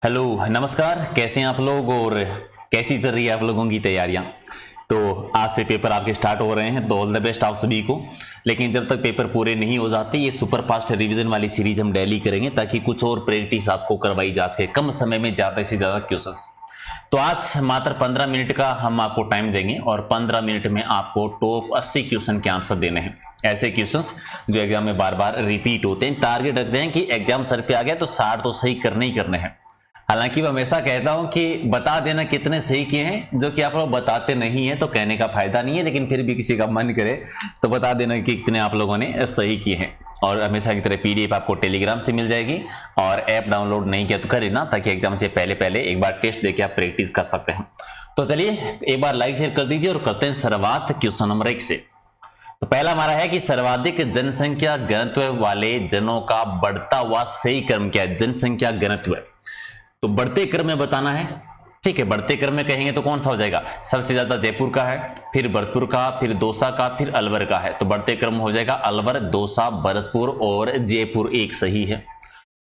Hello नमस्कार, कैसे हैं आप लोग और कैसी चल रही है आप लोगों की तैयारियां। तो आज से पेपर आपके स्टार्ट हो रहे हैं, तो ऑल द बेस्ट आप सभी को। लेकिन जब तक पेपर पूरे नहीं हो जाते, ये सुपर फास्ट रिवीजन वाली सीरीज हम डेली करेंगे ताकि कुछ और प्रैक्टिस आपको करवाई जा सके कम समय में ज़्यादा से ज़्यादा क्वेश्चंस। तो आज मात्र 15 मिनट का हम आपको टाइम देंगे और 15 मिनट में आपको टॉप 80 क्वेश्चन के आंसर देने हैं। ऐसे क्वेश्चंस जो एग्जाम में बार बार रिपीट होते हैं। टारगेट रखते हैं कि एग्जाम सर पे आ गया तो 60 तो सही करने ही करने हैं। हालांकि मैं हमेशा कहता हूं कि बता देना कितने सही किए हैं, जो कि आप लोग बताते नहीं है तो कहने का फायदा नहीं है, लेकिन फिर भी किसी का मन करे तो बता देना कि कितने आप लोगों ने सही किए हैं। और हमेशा की तरह पीडीएफ आपको टेलीग्राम से मिल जाएगी और ऐप डाउनलोड नहीं किया तो करें ना, ताकि एग्जाम से पहले पहले एक बार टेस्ट देके आप प्रैक्टिस कर सकते हैं। तो चलिए एक बार लाइक शेयर कर दीजिए और करते हैं शुरुआत क्वेश्चन नंबर 1 से। तो पहला हमारा है कि सर्वाधिक जनसंख्या घनत्व वाले जनों का बढ़ता हुआ सही क्रम क्या है। जनसंख्या घनत्व तो बढ़ते क्रम में बताना है। ठीक है, बढ़ते क्रम में कहेंगे तो कौन सा हो जाएगा? सबसे ज्यादा जयपुर का है, फिर भरतपुर का, फिर दौसा का, फिर अलवर का है। तो बढ़ते क्रम हो जाएगा अलवर, दौसा, भरतपुर और जयपुर एक सही है।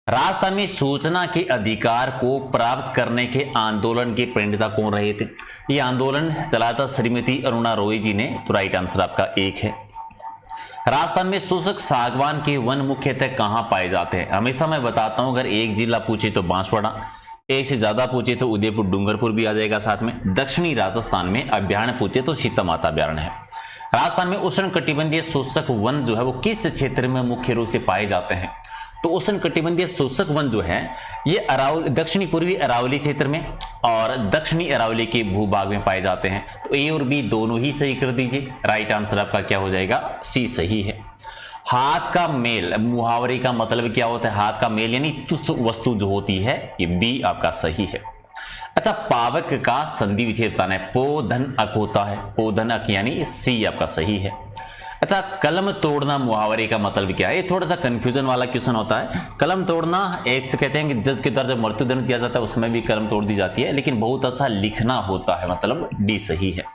राजस्थान में सूचना के अधिकार को प्राप्त करने के आंदोलन के प्रणेता कौन रहे थे? ये आंदोलन चलाया था श्रीमती अरुणा रॉय जी ने। तो राइट आंसर आपका एक है। राजस्थान में शुष्क सागवान के वन मुख्यतः कहां पाए जाते हैं? हमेशा मैं बताता हूं, अगर एक जिला पूछे तो बांसवाड़ा, एक से ज्यादा पूछे तो उदयपुर डूंगरपुर भी आ जाएगा साथ में। दक्षिणी राजस्थान में अभ्यारण्य पूछे तो सीता माता अभ्यारण्य है। राजस्थान में उष्ण कटिबंधीय शुष्क वन जो है वो किस क्षेत्र में मुख्य रूप से पाए जाते हैं? तो उष्ण कटिबंधीय शुष्क वन जो है ये दक्षिणी पूर्वी अरावली क्षेत्र में और दक्षिणी अरावली के भूभाग में पाए जाते हैं। तो ए और बी दोनों ही सही कर दीजिए। राइट आंसर आपका क्या हो जाएगा? सी सही है। हाथ का मेल मुहावरे का मतलब क्या होता है? हाथ का मेल यानी तुच्छ वस्तु जो होती है, ये बी आपका सही है। अच्छा, पावक का संधि विच्छेद बताना है। पो धन अक होता है, पो धन अक यानी सी आपका सही है। अच्छा, कलम तोड़ना मुहावरे का मतलब क्या है? ये थोड़ा सा कंफ्यूजन वाला क्वेश्चन होता है। कलम तोड़ना एक से कहते हैं कि जज के द्वारा जब मृत्युदंड दिया जाता है उसमें भी कलम तोड़ दी जाती है, लेकिन बहुत अच्छा लिखना होता है, मतलब डी सही है।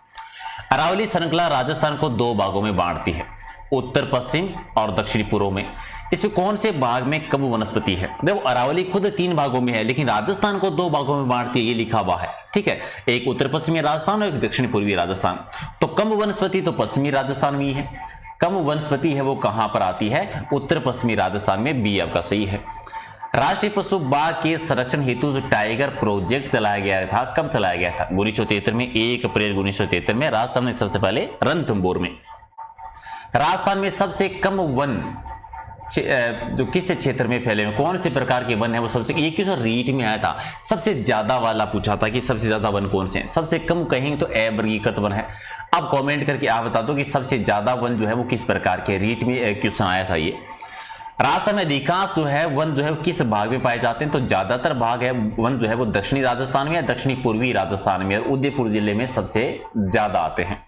अरावली श्रृंखला राजस्थान को दो भागों में बांटती है, उत्तर पश्चिम और दक्षिणी पूर्व में। इसमें कौन से भाग में कब वनस्पति है? देखो, अरावली खुद 3 भागों में है, लेकिन राजस्थान को 2 भागों में बांटती है, ये लिखा हुआ है। ठीक है, एक उत्तर पश्चिमी राजस्थान और एक दक्षिण पूर्वी राजस्थान। तो कम वनस्पति तो पश्चिमी राजस्थान में ही है। कम वनस्पति है वो कहां पर आती है? उत्तर पश्चिमी राजस्थान में। बी आपका सही है। राष्ट्रीय पशु बाघ के संरक्षण हेतु जो टाइगर प्रोजेक्ट चलाया गया था, कब चलाया गया था? 1973 में, 1 अप्रैल 1973 में राजस्थान में सबसे पहले रणथंभौर में। राजस्थान में सबसे कम वन जो किस क्षेत्र में फैले हुए, कौन से प्रकार के वन है वो सबसे, ये क्यों रीट में आया था? सबसे ज्यादा वाला पूछा था कि सबसे ज्यादा वन कौन से हैं। सबसे कम कहेंगे तो अवर्गीकृत वन है। अब कमेंट करके आप बता दो कि सबसे ज्यादा वन जो है वो किस प्रकार के, रीट में क्वेश्चन आया था ये। राजस्थान में अधिकांश जो है वन जो है किस भाग में पाए जाते हैं? तो ज्यादातर भाग है वन जो है वो दक्षिणी राजस्थान में या दक्षिणी पूर्वी राजस्थान में, उदयपुर जिले में सबसे ज्यादा आते हैं।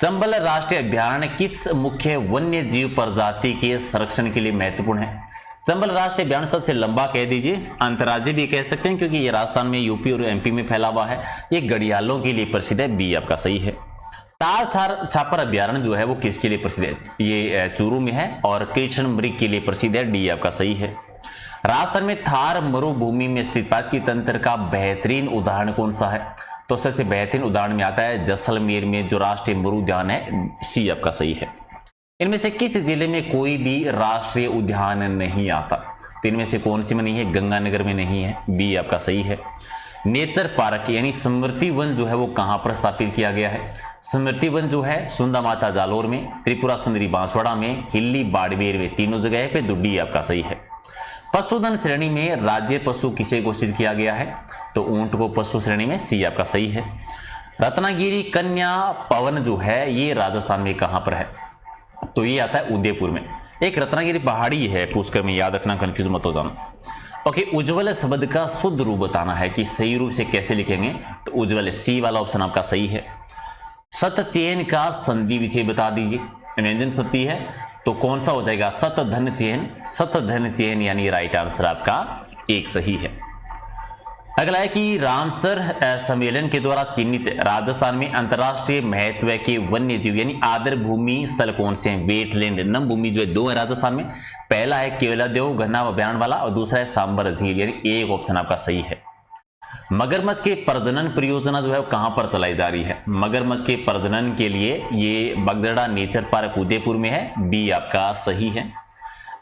चंबल राष्ट्रीय अभ्यारण्य किस मुख्य वन्य जीव प्रजाति के संरक्षण के लिए महत्वपूर्ण है? चंबल राष्ट्रीय अभ्यारण्य सबसे लंबा कह दीजिए, अंतर्राज्यीय भी कह सकते हैं क्योंकि ये राजस्थान में, यूपी और एमपी में फैला हुआ है। ये घड़ियालों के लिए प्रसिद्ध है। बी आपका सही है। तार छापर अभ्यारण्य जो है वो किसके लिए प्रसिद्ध है? ये चूरू में है और कृष्ण मृग के लिए प्रसिद्ध है। डी आपका सही है। राजस्थान में थार मरुभूमि में स्थित पारिस्थितिकी तंत्र का बेहतरीन उदाहरण कौन सा है? तो सबसे बेहतरीन उदाहरण में आता है जैसलमेर में जो राष्ट्रीय मरु उद्यान है। सी आपका सही है। इनमें से किस जिले में कोई भी राष्ट्रीय उद्यान नहीं आता? तो इनमें से कौन सी में नहीं है? गंगानगर में नहीं है। बी आपका सही है। नेचर पार्क यानी स्मृति वन जो है वो कहां पर स्थापित किया गया है? स्मृति वन जो है सुंदा माता जालोर में, त्रिपुरा सुंदरी बांसवाड़ा में, हिल्ली बाड़मेर में, तीनों जगह पे। डी आपका सही है। पशुधन श्रेणी में राज्य पशु किसे घोषित किया गया है? तो ऊंट को पशु श्रेणी में। सी आपका सही है। रत्नागिरी कन्या पवन जो है ये राजस्थान में कहां पर है? तो ये आता है उदयपुर में। एक रत्नागिरी पहाड़ी है, पूछकर में याद रखना, कंफ्यूज मत हो जाना। ओके, उज्ज्वल शब्द का शुद्ध रूप बताना है कि सही रूप से कैसे लिखेंगे। तो उज्ज्वल, सी वाला ऑप्शन आपका सही है। सतचयन का संधि विच्छेद बता दीजिए। व्यंजन सती है तो कौन सा हो जाएगा? सत धन चयन। सत धन चयन यानी राइट आंसर आपका एक सही है। अगला है कि रामसर सम्मेलन के द्वारा चिन्हित राजस्थान में अंतर्राष्ट्रीय महत्व के वन्य जीव यानी आदर भूमि स्थल कौन से हैं? वेटलैंड नम भूमि जो है दो है राजस्थान में। पहला है केवलादेव घना अभ्यारण्य वाला और दूसरा है सांबर झील, यानी एक ऑप्शन आपका सही है। मगरमच्छ के प्रजनन परियोजना जो है वो कहां पर चलाई जा रही है? मगरमच्छ के प्रजनन के लिए ये बगदड़ा नेचर पार्क उदयपुर में है, बी आपका सही है।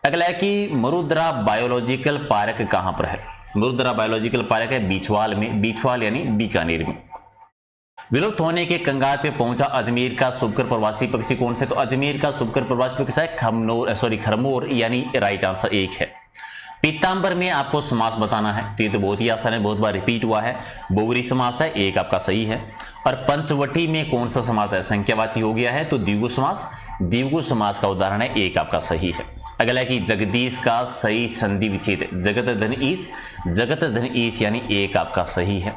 अगला है कि मरुद्रा बायोलॉजिकल पार्क कहां पर है? मरुद्रा बायोलॉजिकल पार्क है बीछवाल में, बीछवाल यानी बीकानेर में। विलुप्त होने के कंगाल पे पहुंचा अजमेर का शुभकर प्रवासी पक्षी कौन से? तो अजमेर का शुभकर प्रवासी पक्षी है खरमोर, यानी राइट आंसर एक है। पीतांबर में आपको समास बताना है, तो ये तो बहुत ही आसान है, बहुत बार रिपीट हुआ है। बहुब्रीहि समास है, एक आपका सही है। और पंचवटी में कौन सा समास है? संख्यावाची हो गया है, तो द्विगु समास, द्विगु समास का उदाहरण है, एक आपका सही है। अगला है कि जगदीश का सही संधि विच्छेद जगत धन ईश, जगत धन ईश यानी एक आपका सही है।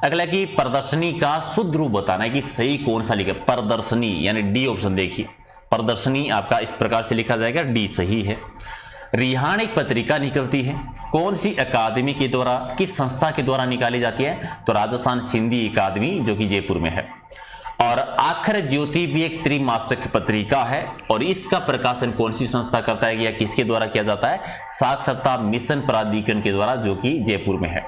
अगला है कि प्रदर्शनी का शुद्ध रूप बताना है कि सही कौन सा लिखा? प्रदर्शनी यानी डी ऑप्शन देखिए, प्रदर्शनी आपका इस प्रकार से लिखा जाएगा, डी सही है। रिहान एक पत्रिका निकलती है, कौन सी अकादमी के द्वारा, किस संस्था के द्वारा निकाली जाती है? तो राजस्थान सिंधी अकादमी जो कि जयपुर में है। और आखर ज्योति भी एक त्रिमासिक पत्रिका है और इसका प्रकाशन कौन सी संस्था करता है या किसके द्वारा किया जाता है? साक्षरता मिशन प्राधिकरण के द्वारा जो कि जयपुर में है।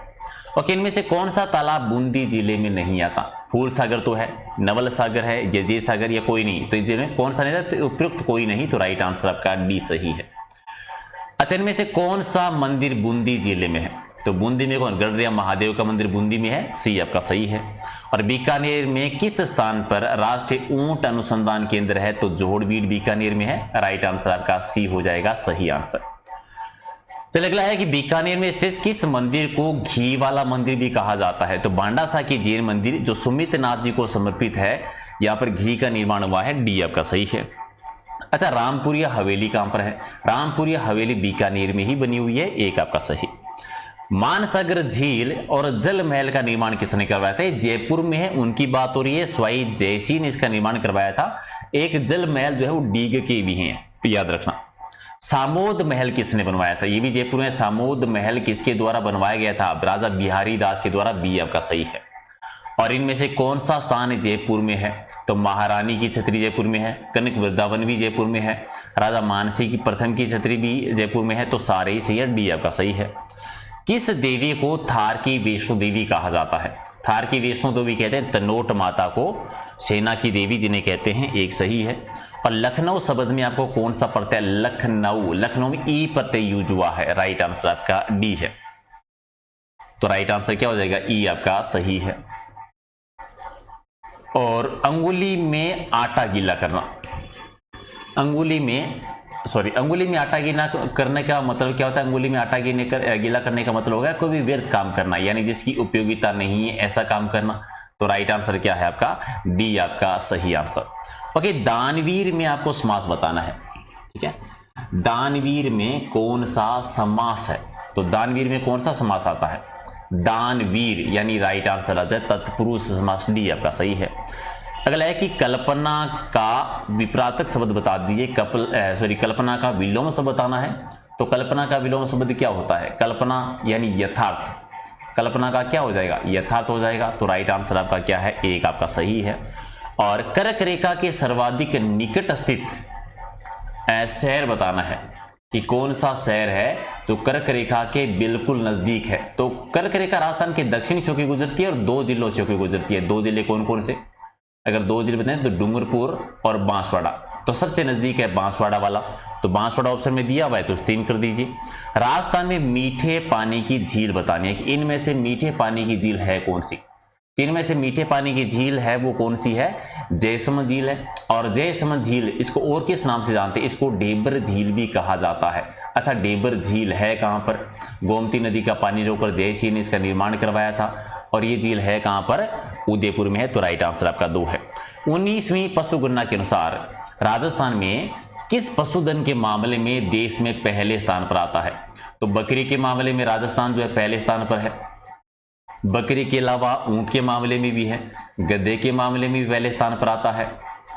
और इनमें से कौन सा तालाब बूंदी जिले में नहीं आता? फूल सागर तो है, नवल सागर है, जय सागर या कोई नहीं, तो इनमें कौन सा नहीं था? तो उपयुक्त कोई नहीं, तो राइट आंसर आपका डी सही है। अच्छा, इनमें से कौन सा मंदिर बूंदी जिले में है? तो बूंदी में कौन? गढ़रिया महादेव का मंदिर बूंदी में है, सी आपका सही है। और बीकानेर में किस स्थान पर राष्ट्रीय ऊंट अनुसंधान केंद्र है? तो जोड़बीड़ बीकानेर में है, राइट आंसर आपका सी हो जाएगा सही आंसर। चलिए अगला है कि बीकानेर में स्थित किस मंदिर को घी वाला मंदिर भी कहा जाता है? तो बांडासा की जैन मंदिर जो सुमित नाथ जी को समर्पित है, यहां पर घी का निर्माण हुआ है, डी आपका सही है। अच्छा, रामपुरिया हवेली कहां पर है? रामपुरिया हवेली बीकानेर में ही बनी हुई है, एक आपका सही। मानसागर झील और जल महल का निर्माण किसने करवाया था? जयपुर में है, उनकी बात हो रही है। स्वाई जयसिंह ने इसका निर्माण करवाया था। एक जल महल जो है वो डीग के भी हैं, तो याद रखना। सामोद महल किसने बनवाया था? ये भी जयपुर में। सामोद महल किसके द्वारा बनवाया गया था? राजा बिहारी दास के द्वारा, बी आपका सही है। और इनमें से कौन सा स्थान जयपुर में है? तो महारानी की छतरी जयपुर में है, कनक वृंदावन भी जयपुर में है, राजा मानसी की प्रथम की छतरी भी जयपुर में है, तो सारे ही सही है, डी आपका सही है। किस देवी को थार की वैष्णो देवी कहा जाता है? थार की वैष्णो देवी कहते हैं तनोट माता को, सेना की देवी जिन्हें कहते हैं, एक सही है। और लखनऊ शब्द में आपको कौन सा प्रत्यय? लखनऊ, लखनऊ में ई प्रत्यय यूज हुआ है, राइट आंसर आपका डी है। तो राइट आंसर क्या हो जाएगा? ई आपका सही है। और अंगुली में आटा गीला करना, अंगुली में आटा गीला करने का मतलब क्या होता है? अंगुली में आटा गीला करने का मतलब होगा कोई भी व्यर्थ काम करना, यानी जिसकी उपयोगिता नहीं है, ऐसा काम करना। तो राइट आंसर क्या है आपका? डी आपका सही आंसर। ओके, दानवीर में आपको समास बताना है, ठीक है। दानवीर में कौन सा समास है? तो दानवीर में कौन सा समास आता है? दानवीर यानी राइट आंसर आ जाए तत्पुरुष समास, डी आपका सही है। अगला है कि कल्पना का विपरातक शब्द बता दीजिए। कल्पना का विलोम शब्द बताना है। तो कल्पना का विलोम शब्द क्या होता है? कल्पना यानी यथार्थ, कल्पना का क्या हो जाएगा? यथार्थ हो जाएगा। तो राइट आंसर आपका क्या है? एक आपका सही है। और कर्क रेखा के सर्वाधिक निकट स्थित शहर बताना है कि कौन सा शहर है जो कर्क रेखा के बिल्कुल नजदीक है। तो कर्क रेखा राजस्थान के दक्षिणी से होकर गुजरती है और दो जिलों से होकर गुजरती है। दो जिले कौन कौन से? अगर दो जिले बताएं तो डूंगरपुर और बांसवाड़ा। तो सबसे नजदीक है बांसवाड़ा वाला, तो बांसवाड़ा ऑप्शन में दिया हुआ है, तो 3 कर दीजिए। राजस्थान में मीठे पानी की झील बतानी है कि इनमें से मीठे पानी की झील है कौन सी? इनमें से मीठे पानी की झील है वो कौन सी है? जयसमंद झील है। और जयसमंद झील इसको और किस नाम से जानते हैं? इसको डेबर झील भी कहा जाता है। अच्छा, डेबर झील है कहां पर? गोमती नदी का पानी रोककर जयसिंह ने इसका निर्माण करवाया था और ये झील है कहां पर? उदयपुर में है। तो राइट आंसर आपका 2 है। 19वीं पशुगणना के अनुसार राजस्थान में किस पशुधन के मामले में देश में पहले स्थान पर आता है? तो बकरी के मामले में राजस्थान जो है पहले स्थान पर है। बकरी के अलावा ऊंट के मामले में भी है, गधे के मामले में भी पहले स्थान पर आता है,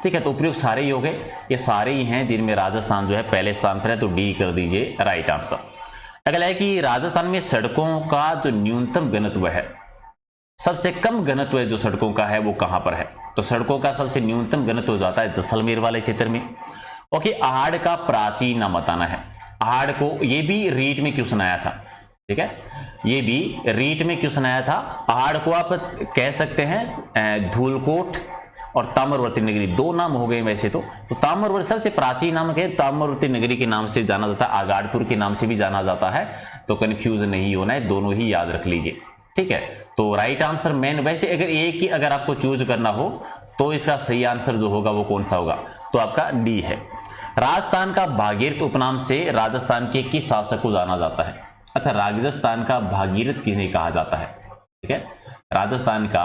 ठीक है। तो उपयुक्त सारे ही हो गए, ये सारे ही हैं जिनमें राजस्थान जो है पहले स्थान पर है, तो डी कर दीजिए राइट आंसर। अगला है कि राजस्थान में सड़कों का जो न्यूनतम घनत्व है, सबसे कम घनत्व जो सड़कों का है वो कहां पर है? तो सड़कों का सबसे न्यूनतम घनत्व हो जाता है जैसलमेर वाले क्षेत्र में। ओके, आहड़ का प्राचीन नाम बताना है। आहड़ को ये भी रीट में क्यों सुनाया था? ठीक है, ये भी रीट में क्यों सुनाया था? आहड़ को आप कह सकते हैं धूलकोट और ताम्रवर्ती नगरी, दो नाम हो गए वैसे तो ताम्रवर्ती सबसे प्राचीन नाम है, ताम्रवर्ती नगरी के नाम से जाना जाता है, आगाड़पुर के नाम से भी जाना जाता है, तो कंफ्यूज नहीं होना है, दोनों ही याद रख लीजिए। ठीक है, तो राइट आंसर मेन, वैसे अगर एक ही अगर आपको चूज करना हो तो इसका सही आंसर जो होगा वो कौन सा होगा? तो आपका डी है। राजस्थान का भागीरथ उपनाम से राजस्थान के किस शासक को जाना जाता है? अच्छा, राजस्थान का भागीरथ किन्हें कहा जाता है? ठीक है, राजस्थान का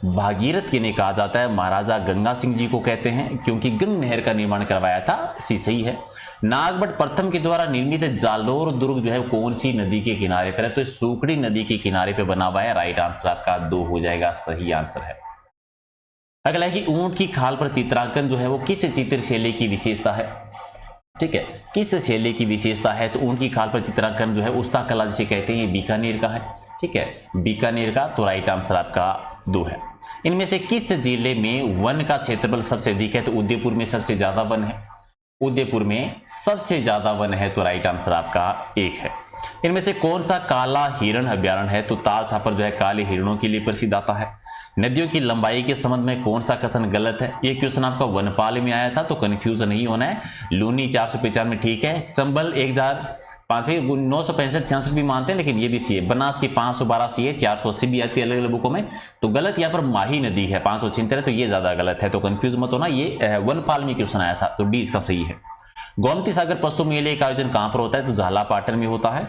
भागीरथ किन्हें कहा जाता है? महाराजा गंगा सिंह जी को कहते हैं, क्योंकि गंग नहर का निर्माण करवाया था, सही है। नागभट्ट प्रथम के द्वारा निर्मित जालोर दुर्ग जो है कौन सी नदी के किनारे पर है? तो सूखड़ी नदी के किनारे पे बना हुआ है। राइट आंसर आपका 2 हो जाएगा, सही आंसर है। अगला है कि ऊंट की खाल पर चित्रांकन जो है वो किस चित्र शैली की विशेषता है? ठीक है, किस शैली की विशेषता है? तो ऊंट की खाल पर चित्रांकन जो है उस्ता कला जिसे कहते हैं, ये बीकानेर का है। ठीक है, बीकानेर का, तो राइट आंसर आपका 2 है। इनमें से किस जिले में वन का क्षेत्रफल सबसे अधिक है? तो उदयपुर में सबसे ज्यादा वन है, उदयपुर में सबसे ज्यादा वन है, तो राइट आंसर आपका 1 है। इनमें से कौन सा काला हिरण अभ्यारण्य है? तो ताल छापर जो है काले हिरणों के लिए प्रसिद्ध आता है। नदियों की लंबाई के संबंध में कौन सा कथन गलत है? ये क्वेश्चन आपका वनपाल में आया था, तो कंफ्यूज नहीं होना है। लूनी 495 में ठीक है, चंबल 965 भी मानते हैं, लेकिन ये भी सी है। बनास की 512 सी है, 480 भी आती है अलग अलग बुकों में, तो गलत यहाँ पर माही नदी है 576, तो ये ज्यादा गलत है, तो कंफ्यूज मत होना। ये वनपाल में क्वेश्चन आया था, तो डी इसका सही है। गोमती सागर पशु मेले का आयोजन कहां पर होता है? तो झालापाटन में होता है।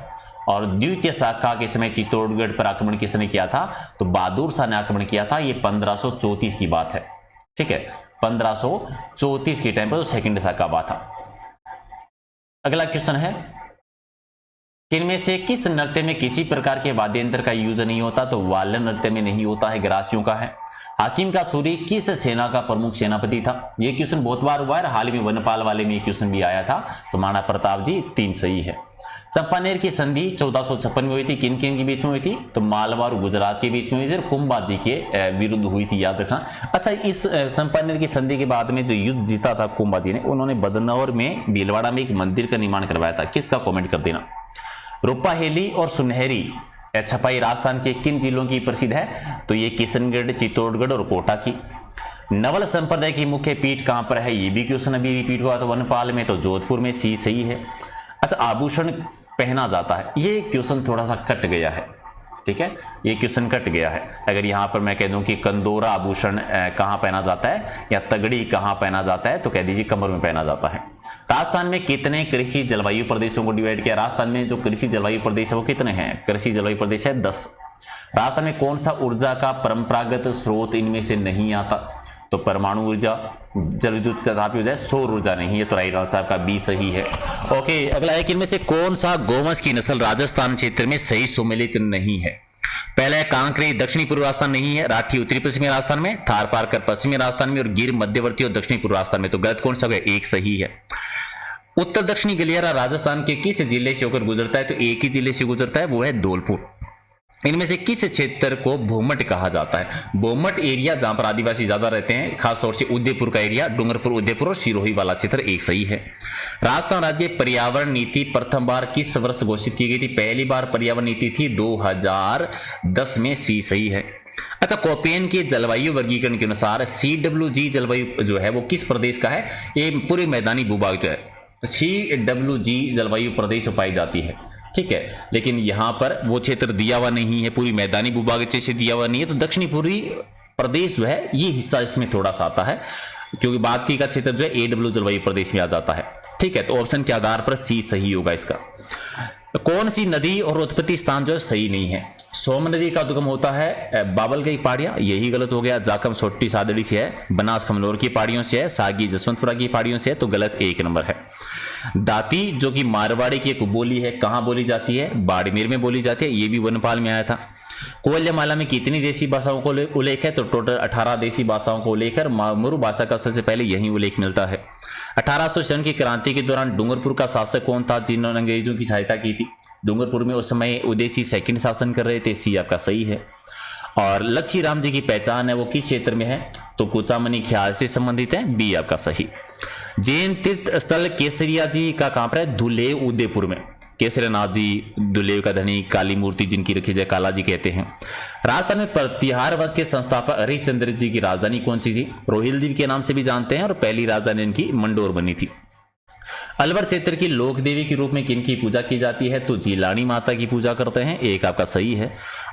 और द्वितीय शाखा के समय चित्तौड़गढ़ पर आक्रमण किसने किया था? तो बहादुर शाह ने आक्रमण किया था, ये 1534 की बात है। ठीक है, 1534 के टाइम पर तो सेकंड शाखा हुआ था। अगला क्वेश्चन है, इनमें से किस नृत्य में किसी प्रकार के वाद्य यंत्र का यूज नहीं होता? तो वाल्य नृत्य में नहीं होता है, ग्रासियों का है। हाकिम का सूरी किस सेना का प्रमुख सेनापति था? ये क्वेश्चन बहुत बार हुआ है, हाल ही में वनपाल वाले में क्वेश्चन भी आया था, तो महाराणा प्रताप जी, 3 सही है। चंपानेर की संधि 1456 में हुई थी, किन किन के बीच में हुई थी? तो मालवा और गुजरात के बीच में हुई थी, और कुंभाजी के विरुद्ध हुई थी, याद रखना। अच्छा, इस चंपानेर की संधि के बाद में जो युद्ध जीता था कुंभाजी ने, उन्होंने बदनौर में भीलवाड़ा में एक मंदिर का निर्माण करवाया था, किसका कमेंट कर देना। रूपाहेली और सुनहरी छपाई राजस्थान के किन जिलों की प्रसिद्ध है? तो ये किशनगढ़, चित्तौड़गढ़ और कोटा की। नवल संप्रदाय की मुख्य पीठ कहां पर है? ये भी क्वेश्चन अभी रिपीट हुआ था वनपाल में, तो जोधपुर में, सी सही है। अच्छा, आभूषण पहना जाता है, ये क्वेश्चन थोड़ा सा कट गया है। ठीक है, ये क्वेश्चन कट गया है। अगर यहां पर मैं कह दूं कि कंदोरा आभूषण कहां पहना जाता है, या तगड़ी कहां पहना जाता है, तो कह दीजिए कमर में पहना जाता है। राजस्थान में कितने कृषि जलवायु प्रदेशों को डिवाइड किया? राजस्थान में जो कृषि जलवायु प्रदेश है वो कितने हैं? कृषि जलवायु प्रदेश है 10। राजस्थान में कौन सा ऊर्जा का परंपरागत स्रोत इनमें से नहीं आता? तो परमाणु ऊर्जा, जल विद्युत तथापि ऊर्जा, सौर ऊर्जा नहीं है, तो राइट आंसर का बी सही है। ओके, अगला है कि इनमें से कौन सा गोवंश की नस्ल राजस्थान क्षेत्र में सही सुमेलित नहीं है? पहला है कांकरे दक्षिणी पूर्व राजस्थान नहीं है, राठी उत्तरी पश्चिमी राजस्थान में, थारपारकर पश्चिमी राजस्थान में, और गिर मध्यवर्ती और दक्षिणी पूर्व राजस्थान में, तो गलत कौन सा है? 1 सही है। उत्तर दक्षिणी गलियारा राजस्थान के किस जिले से होकर गुजरता है? तो एक ही जिले से गुजरता है, वो है धौलपुर। इनमें से किस क्षेत्र को भूमट कहा जाता है? भूमट एरिया जहां पर आदिवासी ज्यादा रहते हैं, खासतौर से उदयपुर का एरिया, डूंगरपुर, उदयपुर और सिरोही वाला क्षेत्र, 1 सही है। राजस्थान राज्य पर्यावरण नीति प्रथम बार किस वर्ष घोषित की गई थी? पहली बार पर्यावरण नीति थी 2010 में, सी सही है। अच्छा, कोपेन के जलवायु वर्गीकरण के अनुसार CWG जलवायु जो है वो किस प्रदेश का है? ये पूरे मैदानी भूभाग जो है CWG जलवायु प्रदेश पाई जाती है। ठीक है, लेकिन यहां पर वो क्षेत्र दिया हुआ नहीं है, पूरी मैदानी भूभाग से दिया हुआ नहीं है, तो दक्षिणी पूर्वी प्रदेश जो है ये हिस्सा इसमें थोड़ा सा आता है, क्योंकि बाकी का क्षेत्र जो है AW जलवायु प्रदेश में आ जाता है। ठीक है, तो ऑप्शन के आधार पर सी सही होगा इसका। कौन सी नदी और उत्पत्ति स्थान जो है सही नहीं है? सोम नदी का उद्गम होता है बाबल की पहाड़ियां, यही गलत हो गया। जाकम सोट्टी सादड़ी से है, बनास खमनोर की पहाड़ियों से है, सागी जसवंतपुरा की पहाड़ियों से है, तो गलत 1 नंबर है। दाती जो कि मारवाड़ी की एक बोली है, कहां बोली जाती है? बाड़मेर में बोली जाती है, ये भी वनपाल में आया था। कोल्यमाला में कितनी देसी भाषाओं को उल्लेख है? तो टोटल 18 देसी भाषाओं को लेकर मुरु भाषा का सबसे पहले यही उल्लेख मिलता है। 1807 की क्रांति के दौरान डूंगरपुर का शासक कौन था जिन्होंने अंग्रेजों की सहायता की थी? डूंगरपुर में उस समय उदयसिंह सेकंड शासन कर रहे थे। सी आपका सही है। और लच्छी राम जी की पहचान है वो किस क्षेत्र में है? तो कुचामनी ख्याल से संबंधित है। बी आपका सही। जैन तीर्थ स्थल केसरिया जी का कहां पर है? धुलेव उदयपुर में। केसरीनाथ जी दुलेव का धनी, काली मूर्ति जिनकी रखी जाए काला जी कहते हैं। राजस्थान में प्रतिहार वंश के संस्थापक हरिश्चंद्र जी की राजधानी कौन सी थी? रोहिल द्वीप के नाम से भी जानते हैं और पहली राजधानी इनकी मंडोर बनी थी। अलवर क्षेत्र की लोक देवी के रूप में किनकी पूजा की जाती है? तो जीलानी माता की पूजा करते हैं। एक आपका सही है।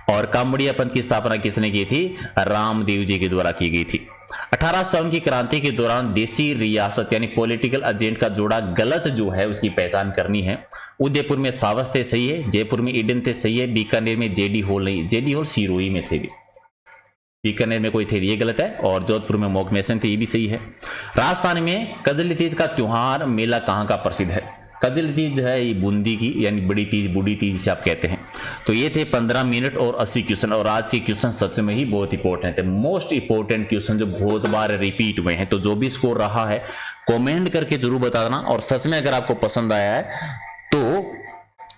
और कामड़िया पंथ की स्थापना किसने की थी? रामदेव जी के द्वारा की गई थी। 1857 की क्रांति के दौरान देसी रियासत यानी पॉलिटिकल एजेंट का जोड़ा गलत जो है उसकी पहचान करनी है। उदयपुर में सावस थे, सही है। जयपुर में ईडन थे, सही है। बीकानेर में जेडी हॉल नहीं, जेडी हॉल सिरोही में थे। बीकानेर में कोई थे, ये गलत है। और जोधपुर में मोगमेसन थे, ये भी सही है। राजस्थान में कजली तीज का त्योहार मेला कहाँ का प्रसिद्ध है? कजली तीज है ये बूंदी की, यानी बड़ी तीज, बूढ़ी तीज जिसे आप कहते हैं। तो ये थे 15 मिनट और 80 क्वेश्चन। और आज के क्वेश्चन सच में ही बहुत इंपॉर्टेंट है, मोस्ट इंपॉर्टेंट क्वेश्चन जो बहुत बार रिपीट हुए हैं। तो जो भी स्कोर रहा है कमेंट करके जरूर बता देना। और सच में अगर आपको पसंद आया है तो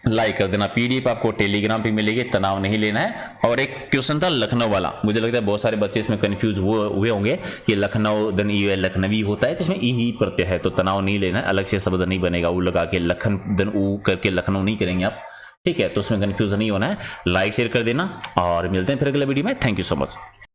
लाइक कर देना। पीडीएफ आपको टेलीग्राम पे मिलेगी, तनाव नहीं लेना है। और एक क्वेश्चन था लखनऊ वाला, मुझे लगता है बहुत सारे बच्चे इसमें कंफ्यूज हुए होंगे कि लखनऊ धन ई लखनवी होता है, तो इसमें ई ही प्रत्यय है, तो तनाव नहीं लेना है। अलग से शब्द नहीं बनेगा ऊ लगा के, लखन धन ऊ करके लखनऊ नहीं करेंगे आप, ठीक है? तो उसमें कंफ्यूज नहीं होना है। लाइक शेयर कर देना और मिलते हैं फिर अगले वीडियो में। Thank you so much.